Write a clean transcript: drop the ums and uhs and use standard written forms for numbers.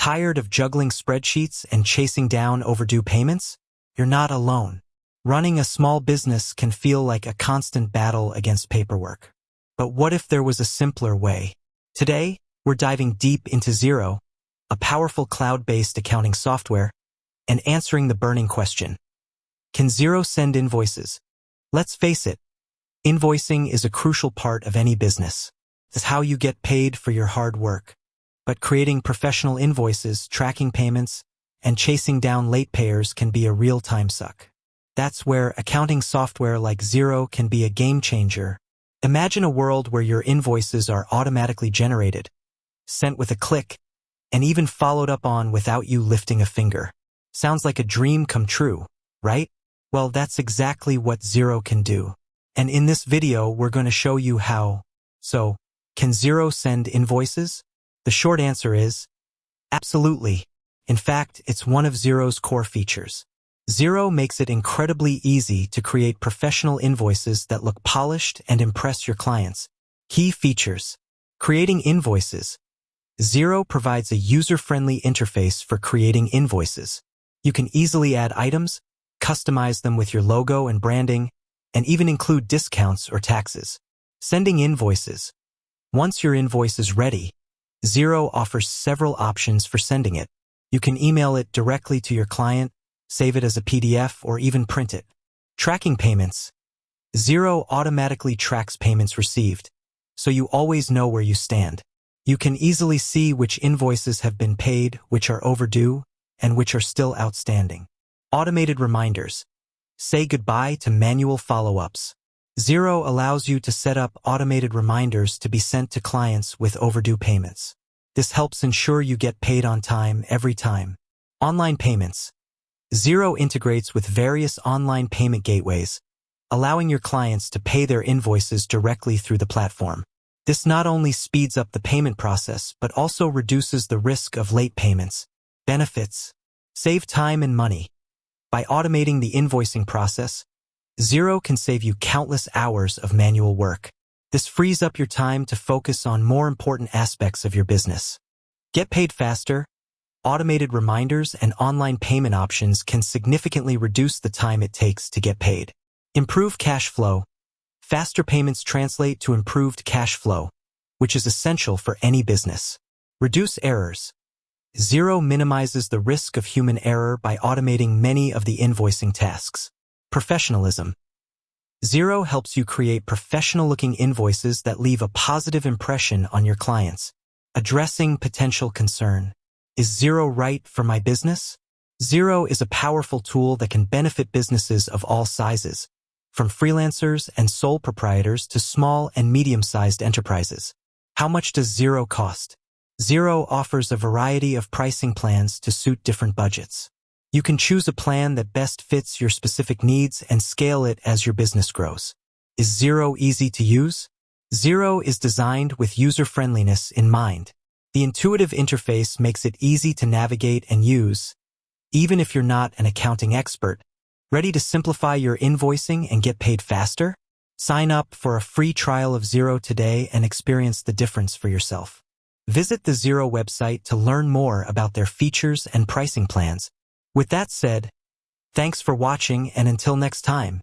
Tired of juggling spreadsheets and chasing down overdue payments? You're not alone. Running a small business can feel like a constant battle against paperwork. But what if there was a simpler way? Today, we're diving deep into Xero, a powerful cloud-based accounting software, and answering the burning question: can Xero send invoices? Let's face it, invoicing is a crucial part of any business. It's how you get paid for your hard work. But creating professional invoices, tracking payments, and chasing down late payers can be a real-time suck. That's where accounting software like Xero can be a game changer. Imagine a world where your invoices are automatically generated, sent with a click, and even followed up on without you lifting a finger. Sounds like a dream come true, right? Well, that's exactly what Xero can do. And in this video, we're going to show you how. So, can Xero send invoices? The short answer is absolutely. In fact, it's one of Xero's core features. Xero makes it incredibly easy to create professional invoices that look polished and impress your clients. Key features: creating invoices. Xero provides a user-friendly interface for creating invoices. You can easily add items, customize them with your logo and branding, and even include discounts or taxes. Sending invoices. Once your invoice is ready, Xero offers several options for sending it. You can email it directly to your client, save it as a PDF, or even print it. Tracking payments. Xero automatically tracks payments received, so you always know where you stand. You can easily see which invoices have been paid, which are overdue, and which are still outstanding. Automated reminders. Say goodbye to manual follow-ups. Xero allows you to set up automated reminders to be sent to clients with overdue payments. This helps ensure you get paid on time every time. Online payments. Xero integrates with various online payment gateways, allowing your clients to pay their invoices directly through the platform. This not only speeds up the payment process, but also reduces the risk of late payments. Benefits. Save time and money. By automating the invoicing process, Xero can save you countless hours of manual work. This frees up your time to focus on more important aspects of your business. Get paid faster. Automated reminders and online payment options can significantly reduce the time it takes to get paid. Improve cash flow. Faster payments translate to improved cash flow, which is essential for any business. Reduce errors. Xero minimizes the risk of human error by automating many of the invoicing tasks. Professionalism. Xero helps you create professional-looking invoices that leave a positive impression on your clients. Addressing potential concern. Is Xero right for my business? Xero is a powerful tool that can benefit businesses of all sizes, from freelancers and sole proprietors to small and medium-sized enterprises. How much does Xero cost? Xero offers a variety of pricing plans to suit different budgets. You can choose a plan that best fits your specific needs and scale it as your business grows. Is Xero easy to use? Xero is designed with user-friendliness in mind. The intuitive interface makes it easy to navigate and use, even if you're not an accounting expert. Ready to simplify your invoicing and get paid faster? Sign up for a free trial of Xero today and experience the difference for yourself. Visit the Xero website to learn more about their features and pricing plans. With that said, thanks for watching, and until next time.